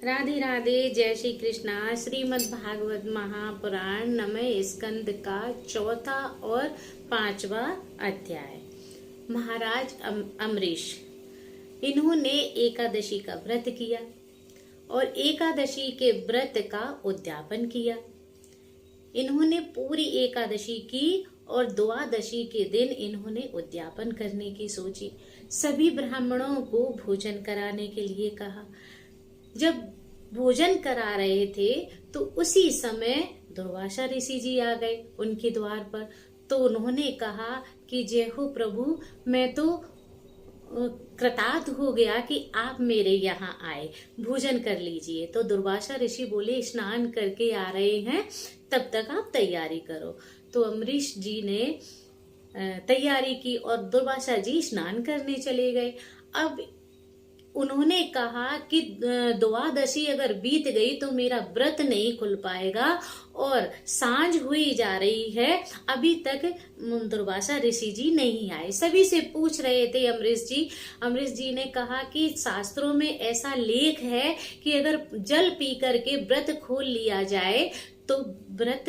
राधे राधे। जय श्री कृष्णा। श्रीमद् भागवत महापुराण नवमे स्कंद का चौथा और 5वां अध्याय। महाराज अम्बरीश इन्होंने एकादशी का व्रत किया और एकादशी के व्रत का उद्यापन किया। इन्होंने पूरी एकादशी की और द्वादशी के दिन इन्होंने उद्यापन करने की सोची। सभी ब्राह्मणों को भोजन कराने के लिए कहा। जब भोजन करा रहे थे तो उसी समय दुर्वासा ऋषि जी आ गए उनके द्वार पर। तो उन्होंने कहा कि जय हो प्रभु, मैं तो कृतार्थ हो गया कि आप मेरे यहाँ आए, भोजन कर लीजिए। तो दुर्वासा ऋषि बोले स्नान करके आ रहे हैं, तब तक आप तैयारी करो। तो अम्बरीश जी ने तैयारी की और दुर्वासा जी स्नान करने चले गए। अब उन्होंने कहा कि द्वादशी अगर बीत गई तो मेरा व्रत नहीं खुल पाएगा और सांझ हुई जा रही है, अभी तक दुर्वासा ऋषि जी नहीं आए। सभी से पूछ रहे थे अम्बरीश जी। अम्बरीश जी ने कहा कि शास्त्रों में ऐसा लेख है कि अगर जल पी करके व्रत खोल लिया जाए तो व्रत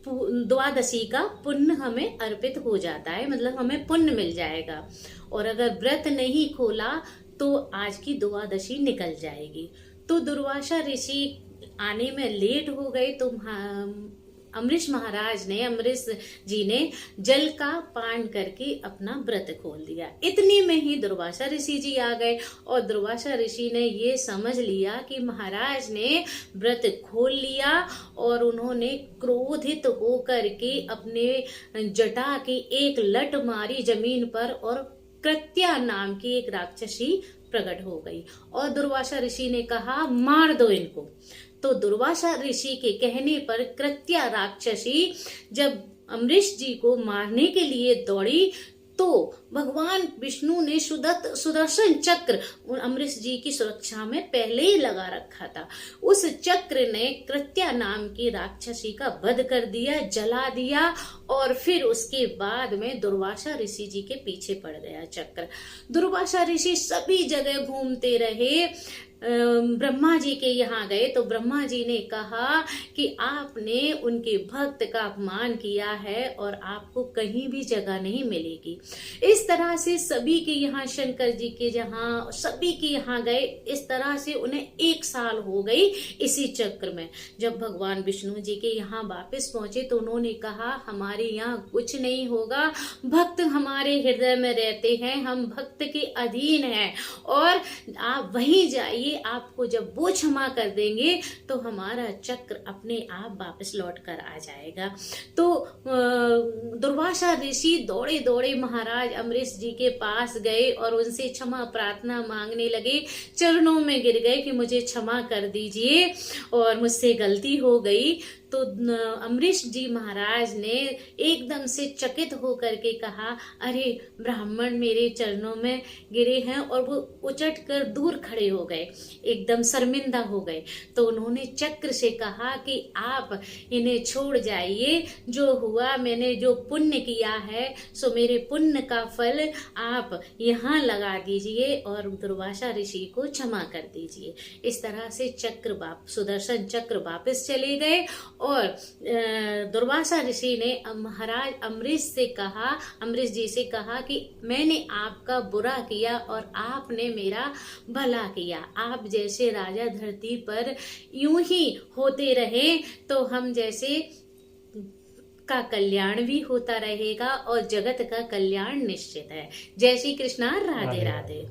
द्वादशी का पुण्य हमें अर्पित हो जाता है, मतलब हमें पुण्य मिल जाएगा। और अगर व्रत नहीं खोला तो आज की द्वादशी निकल जाएगी। तो दुर्वासा ऋषि आने में लेट हो गए तो अम्बरीश जी ने जल का पान करके अपना व्रत खोल दिया। इतनी में ही दुर्वासा ऋषि जी आ गए और दुर्वासा ऋषि ने ये समझ लिया कि महाराज ने व्रत खोल लिया और उन्होंने क्रोधित होकर के अपने जटा की एक लट मारी जमीन पर और कृत्या नाम की एक राक्षसी प्रकट हो गई। और दुर्वासा ऋषि ने कहा मार दो इनको। तो दुर्वासा ऋषि के कहने पर कृत्या राक्षसी जब अम्बरीश जी को मारने के लिए दौड़ी तो भगवान विष्णु ने सुदर्शन चक्र अम्बरीश जी की सुरक्षा में पहले ही लगा रखा था। उस चक्र ने कृत्या नाम की राक्षसी का वध कर दिया, जला दिया और फिर उसके बाद में दुर्वासा ऋषि जी के पीछे पड़ गया चक्र। दुर्वासा ऋषि सभी जगह घूमते रहे, ब्रह्मा जी के यहाँ गए तो ब्रह्मा जी ने कहा कि आपने उनके भक्त का अपमान किया है और आपको कहीं भी जगह नहीं मिलेगी। इस तरह से सभी के यहाँ, शंकर जी के जहाँ, सभी के यहाँ गए। इस तरह से उन्हें 1 साल हो गई इसी चक्र में। जब भगवान विष्णु जी के यहाँ वापस पहुंचे तो उन्होंने कहा हमारे यहाँ कुछ नहीं होगा, भक्त हमारे हृदय में रहते हैं, हम भक्त के अधीन हैं और आप वहीं जाइए, आपको जब वो क्षमा कर देंगे तो हमारा चक्र अपने आप वापस लौट कर आ जाएगा। तो दुर्वासा ऋषि दौड़े दौड़े महाराज अम्बरीश जी के पास गए और उनसे क्षमा प्रार्थना मांगने लगे, चरणों में गिर गए कि मुझे क्षमा कर दीजिए और मुझसे गलती हो गई। तो अम्बरीश जी महाराज ने एकदम से चकित होकर के कहा अरे ब्राह्मण मेरे चरणों में गिरे हैं, और वो उचट कर दूर खड़े हो गए, एकदम शर्मिंदा हो गए। तो उन्होंने चक्र से कहा कि आप इन्हें छोड़ जाइए, जो हुआ मैंने जो पुण्य किया है सो मेरे पुण्य का फल आप यहाँ लगा दीजिए और दुर्वासा ऋषि को क्षमा कर दीजिए। इस तरह से सुदर्शन चक्र वापस चले गए और दुर्वासा ऋषि ने महाराज अम्बरीश जी से कहा कि मैंने आपका बुरा किया और आपने मेरा भला किया। आप जैसे राजा धरती पर यूं ही होते रहे तो हम जैसे का कल्याण भी होता रहेगा और जगत का कल्याण निश्चित है। जय श्री कृष्णा। राधे राधे।